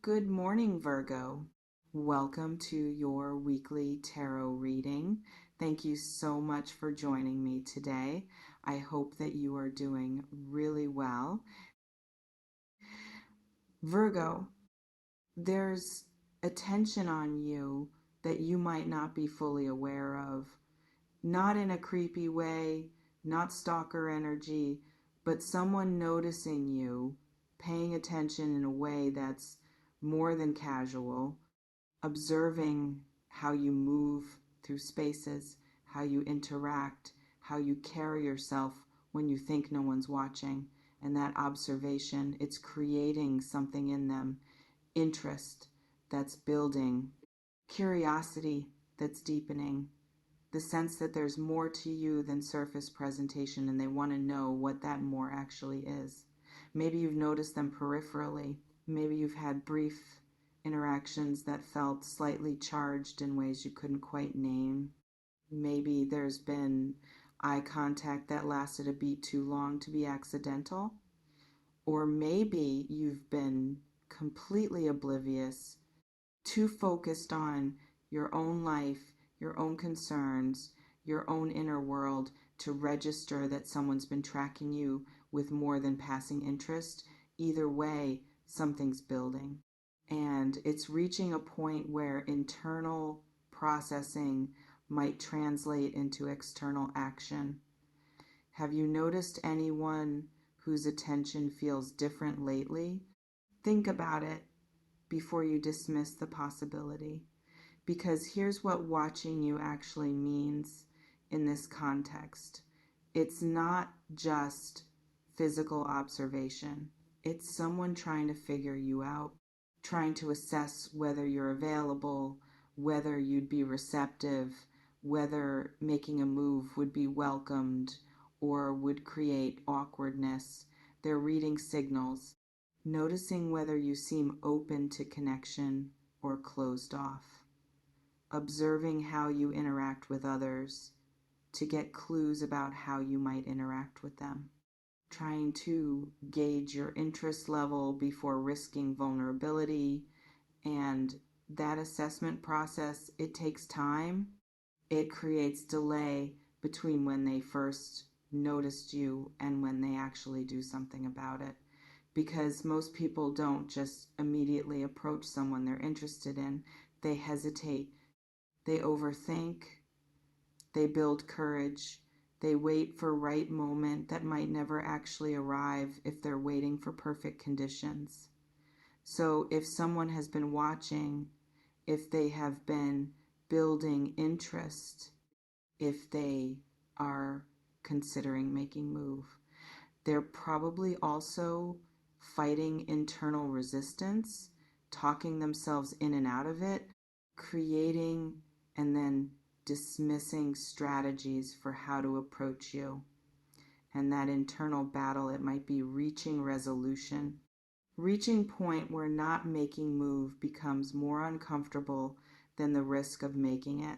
Good morning, Virgo. Welcome to your weekly tarot reading. Thank you so much for joining me today. I hope that you are doing really well. Virgo, there's attention on you that you might not be fully aware of. Not in a creepy way, not stalker energy, but someone noticing you, paying attention in a way that's more than casual, observing how you move through spaces, how you interact, how you carry yourself when you think no one's watching. And that observation, it's creating something in them, interest that's building, curiosity that's deepening, the sense that there's more to you than surface presentation, and they want to know what that more actually is. Maybe you've noticed them peripherally. Maybe you've had brief interactions that felt slightly charged in ways you couldn't quite name. Maybe there's been eye contact that lasted a beat too long to be accidental. Or maybe you've been completely oblivious, too focused on your own life, your own concerns, your own inner world to register that someone's been tracking you with more than passing interest. Either way, something's building. And it's reaching a point where internal processing might translate into external action. Have you noticed anyone whose attention feels different lately? Think about it before you dismiss the possibility. Because here's what watching you actually means in this context. It's not just physical observation. It's someone trying to figure you out, trying to assess whether you're available, whether you'd be receptive, whether making a move would be welcomed or would create awkwardness. They're reading signals, noticing whether you seem open to connection or closed off, observing how you interact with others to get clues about how you might interact with them, trying to gauge your interest level before risking vulnerability. And that assessment process, it takes time. It creates delay between when they first noticed you and when they actually do something about it. Because most people don't just immediately approach someone they're interested in. They hesitate. They overthink, they build courage, they wait for right moment that might never actually arrive if they're waiting for perfect conditions. So if someone has been watching, if they have been building interest, if they are considering making move, they're probably also fighting internal resistance, talking themselves in and out of it, creating and then dismissing strategies for how to approach you. And that internal battle, it might be reaching resolution, reaching point where not making move becomes more uncomfortable than the risk of making it.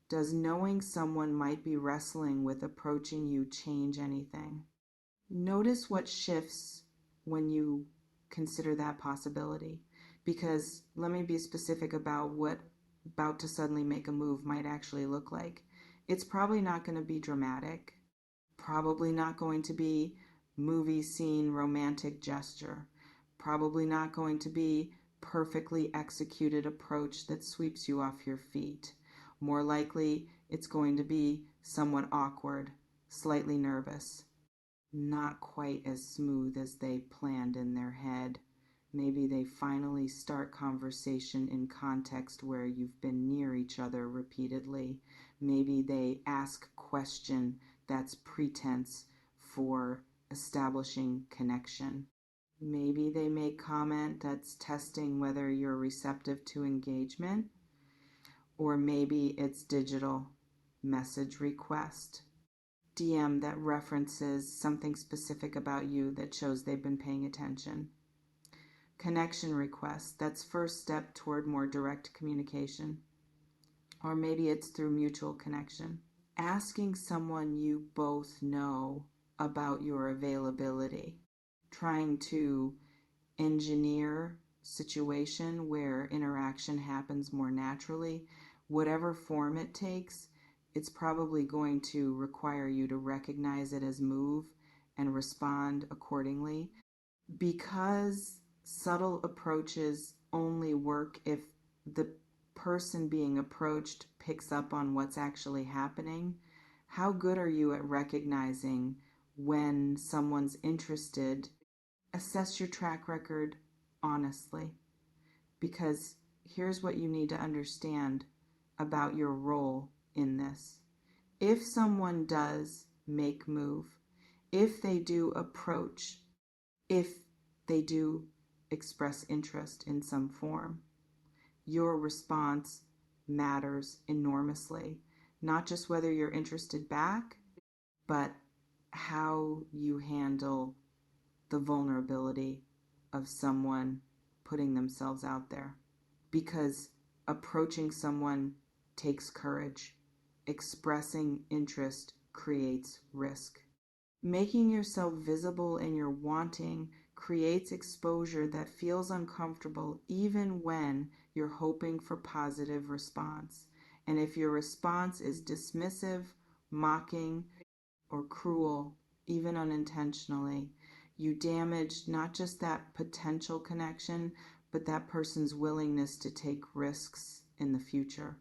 Does knowing someone might be wrestling with approaching you change anything? Notice what shifts when you consider that possibility. Because let me be specific about what about to suddenly make a move might actually look like. It's probably not going to be dramatic, probably not going to be movie scene romantic gesture, probably not going to be perfectly executed approach that sweeps you off your feet. More likely, it's going to be somewhat awkward, slightly nervous, not quite as smooth as they planned in their head. Maybe they finally start conversation in context where you've been near each other repeatedly. Maybe they ask question that's pretense for establishing connection. Maybe they make comment that's testing whether you're receptive to engagement. Or maybe it's digital message request, DM that references something specific about you that shows they've been paying attention. Connection request, that's first step toward more direct communication. Or maybe it's through mutual connection. Asking someone you both know about your availability. Trying to engineer situation where interaction happens more naturally, whatever form it takes, it's probably going to require you to recognize it as move and respond accordingly. Because subtle approaches only work if the person being approached picks up on what's actually happening, how good are you at recognizing when someone's interested? Assess your track record honestly, because here's what you need to understand about your role in this. If someone does make move, if they do approach, if they do express interest in some form, your response matters enormously. Not just whether you're interested back, but how you handle the vulnerability of someone putting themselves out there. Because approaching someone takes courage. Expressing interest creates risk. Making yourself visible in your wanting creates exposure that feels uncomfortable even when you're hoping for positive response. And if your response is dismissive, mocking, or cruel, even unintentionally, you damage not just that potential connection, but that person's willingness to take risks in the future.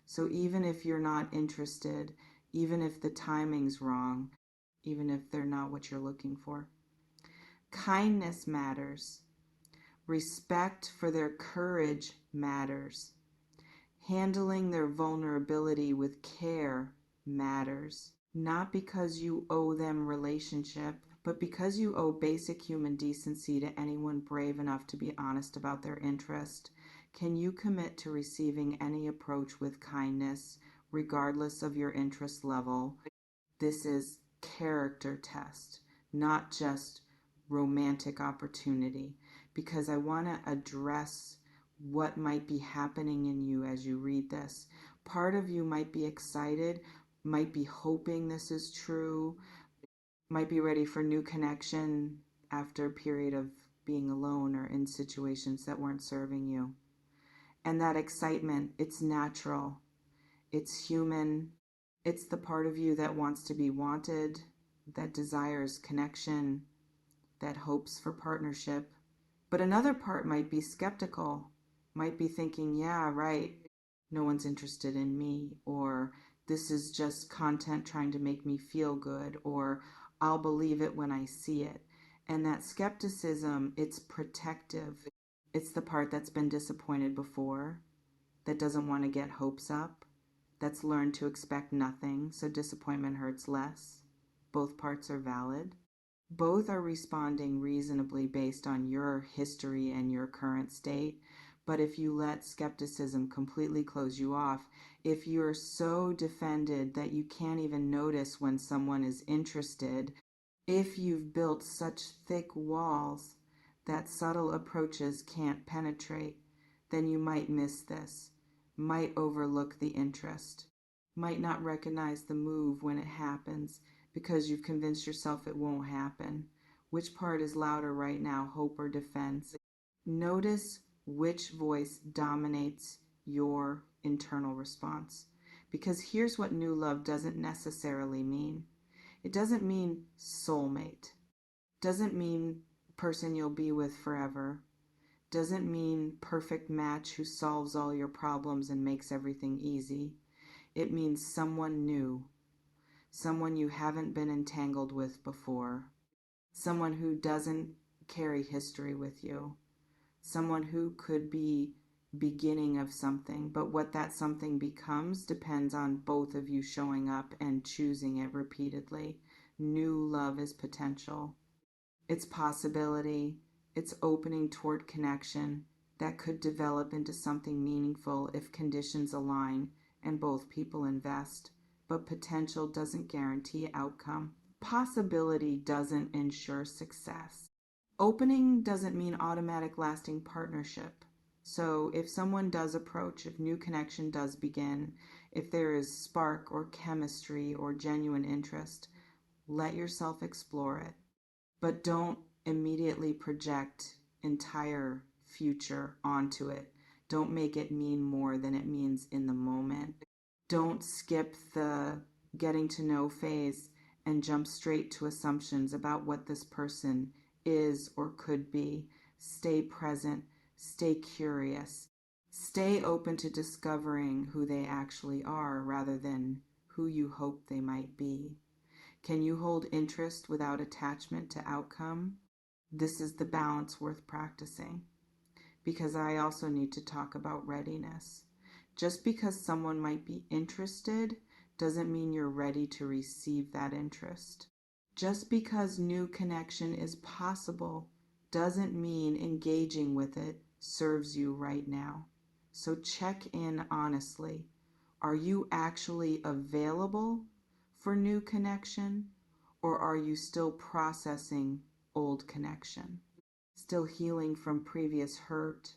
So even if you're not interested, even if the timing's wrong, even if they're not what you're looking for, kindness matters. Respect for their courage matters. Handling their vulnerability with care matters. Not because you owe them relationship, but because you owe basic human decency to anyone brave enough to be honest about their interest. Can you commit to receiving any approach with kindness, regardless of your interest level? This is character test, not just romantic opportunity, because I want to address what might be happening in you as you read this. Part of you might be excited, might be hoping this is true, might be ready for new connection after a period of being alone or in situations that weren't serving you. And that excitement, it's natural, it's human, it's the part of you that wants to be wanted, that desires connection, that hopes for partnership. But another part might be skeptical, might be thinking, yeah, right, no one's interested in me, or this is just content trying to make me feel good, or I'll believe it when I see it. And that skepticism, it's protective. It's the part that's been disappointed before, that doesn't want to get hopes up, that's learned to expect nothing, so disappointment hurts less. Both parts are valid. Both are responding reasonably based on your history and your current state. But if you let skepticism completely close you off, if you're so defended that you can't even notice when someone is interested, if you've built such thick walls that subtle approaches can't penetrate, then you might miss this, might overlook the interest, might not recognize the move when it happens because you've convinced yourself it won't happen. Which part is louder right now, hope or defense? Notice which voice dominates your internal response. Because here's what new love doesn't necessarily mean. It doesn't mean soulmate. Doesn't mean person you'll be with forever. Doesn't mean perfect match who solves all your problems and makes everything easy. It means someone new. Someone you haven't been entangled with before. Someone who doesn't carry history with you. Someone who could be beginning of something, but what that something becomes depends on both of you showing up and choosing it repeatedly. New love is potential. It's possibility. It's opening toward connection that could develop into something meaningful if conditions align and both people invest. But potential doesn't guarantee outcome. Possibility doesn't ensure success. Opening doesn't mean automatic lasting partnership. So if someone does approach, if new connection does begin, if there is spark or chemistry or genuine interest, let yourself explore it. But don't immediately project entire future onto it. Don't make it mean more than it means in the moment. Don't skip the getting to know phase and jump straight to assumptions about what this person is or could be. Stay present, stay curious, stay open to discovering who they actually are rather than who you hope they might be. Can you hold interest without attachment to outcome? This is the balance worth practicing, because I also need to talk about readiness. Just because someone might be interested doesn't mean you're ready to receive that interest. Just because new connection is possible doesn't mean engaging with it serves you right now. So check in honestly. Are you actually available for new connection, or are you still processing old connection? Still healing from previous hurt?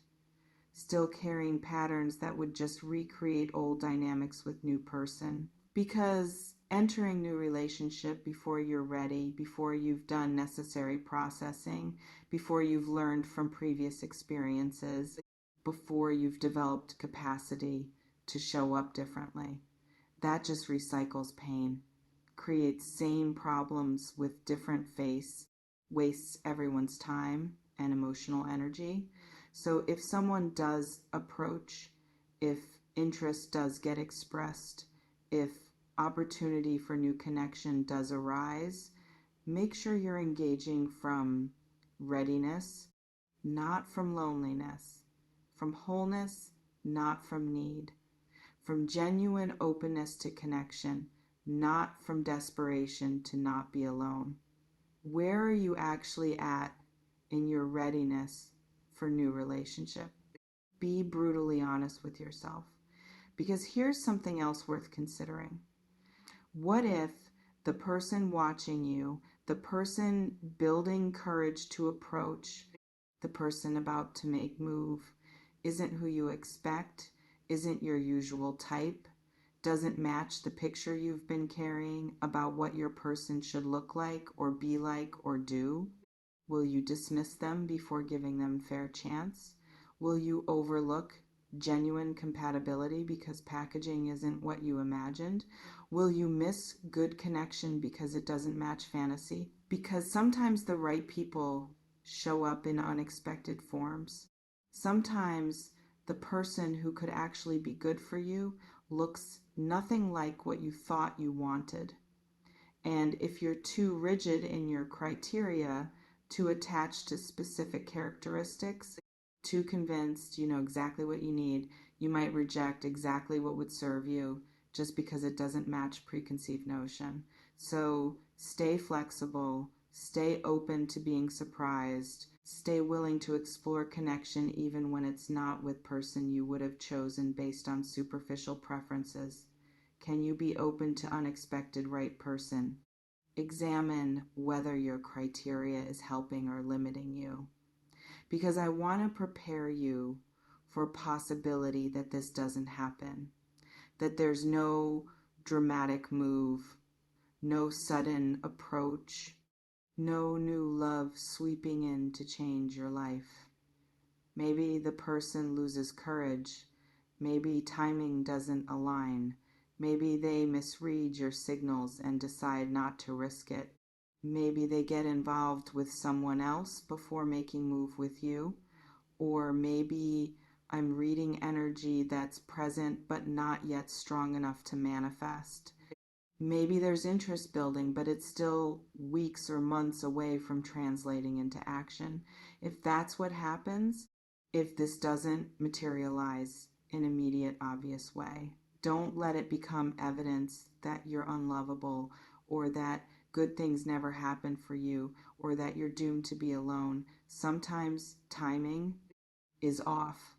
Still carrying patterns that would just recreate old dynamics with new person? Because entering new relationship before you're ready, before you've done necessary processing, before you've learned from previous experiences, before you've developed capacity to show up differently, that just recycles pain, creates same problems with different face, wastes everyone's time and emotional energy. So if someone does approach, if interest does get expressed, if opportunity for new connection does arise, make sure you're engaging from readiness, not from loneliness, from wholeness, not from need, from genuine openness to connection, not from desperation to not be alone. Where are you actually at in your readiness for new relationship? Be brutally honest with yourself, because here's something else worth considering. What if the person watching you, the person building courage to approach, the person about to make move, isn't who you expect, isn't your usual type, doesn't match the picture you've been carrying about what your person should look like or be like or do? Will you dismiss them before giving them fair chance? Will you overlook genuine compatibility because packaging isn't what you imagined? Will you miss good connection because it doesn't match fantasy? Because sometimes the right people show up in unexpected forms. Sometimes the person who could actually be good for you looks nothing like what you thought you wanted. And if you're too rigid in your criteria, too attached to specific characteristics, too convinced you know exactly what you need, you might reject exactly what would serve you just because it doesn't match preconceived notion. So stay flexible, stay open to being surprised, stay willing to explore connection even when it's not with person you would have chosen based on superficial preferences. Can you be open to unexpected right person? Examine whether your criteria is helping or limiting you. Because I want to prepare you for possibility that this doesn't happen, that there's no dramatic move, no sudden approach, no new love sweeping in to change your life. Maybe the person loses courage. Maybe timing doesn't align. Maybe they misread your signals and decide not to risk it. Maybe they get involved with someone else before making move with you. Or maybe I'm reading energy that's present but not yet strong enough to manifest. Maybe there's interest building, but it's still weeks or months away from translating into action. If that's what happens, if this doesn't materialize in immediate, obvious way, don't let it become evidence that you're unlovable or that good things never happen for you or that you're doomed to be alone. Sometimes timing is off.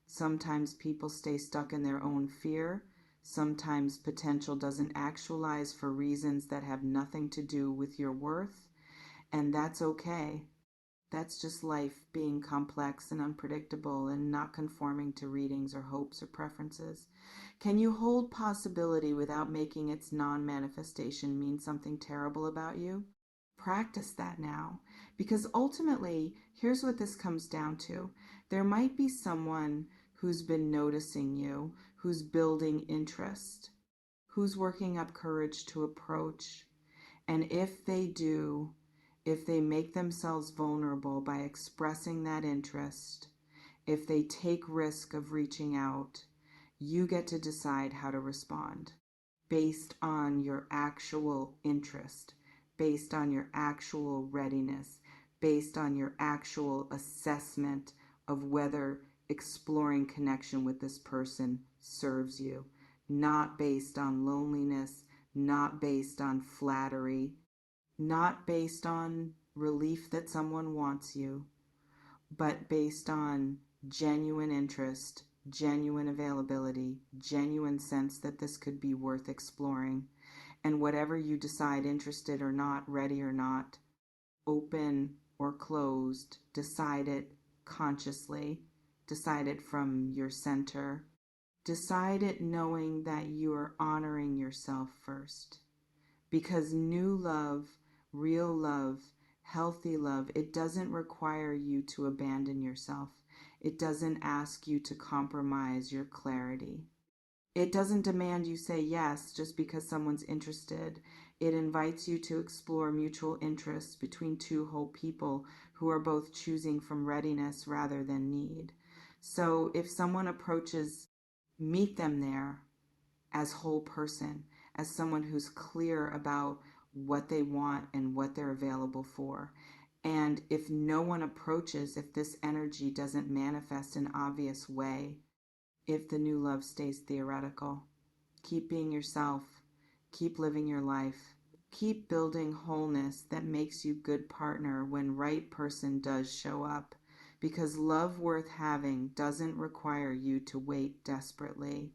Sometimes people stay stuck in their own fear. Sometimes potential doesn't actualize for reasons that have nothing to do with your worth. And that's okay. That's just life being complex and unpredictable and not conforming to readings or hopes or preferences. Can you hold possibility without making its non-manifestation mean something terrible about you? Practice that now, Because ultimately, here's what this comes down to. There might be someone who's been noticing you, who's building interest, who's working up courage to approach. And if they do, if they make themselves vulnerable by expressing that interest, if they take risk of reaching out, you get to decide how to respond based on your actual interest, based on your actual readiness, based on your actual assessment of whether exploring connection with this person serves you, not based on loneliness, not based on flattery, not based on relief that someone wants you, but based on genuine interest, genuine availability, genuine sense that this could be worth exploring. And whatever you decide, interested or not, ready or not, open or closed, decide it consciously, decide it from your center, decide it knowing that you are honoring yourself first. Because new love, real love, healthy love, it doesn't require you to abandon yourself. It doesn't ask you to compromise your clarity. It doesn't demand you say yes just because someone's interested. It invites you to explore mutual interests between two whole people who are both choosing from readiness rather than need. So if someone approaches, meet them there as whole person, as someone who's clear about what they want and what they're available for. And if no one approaches, if this energy doesn't manifest in an obvious way, if the new love stays theoretical, keep being yourself, keep living your life, keep building wholeness that makes you good partner when right person does show up. Because love worth having doesn't require you to wait desperately.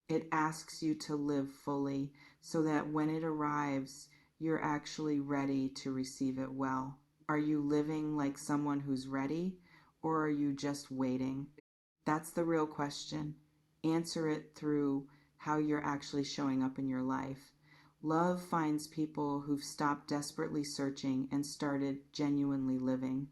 It asks you to live fully so that when it arrives, you're actually ready to receive it well. Are you living like someone who's ready, or are you just waiting? That's the real question. Answer it through how you're actually showing up in your life. Love finds people who've stopped desperately searching and started genuinely living.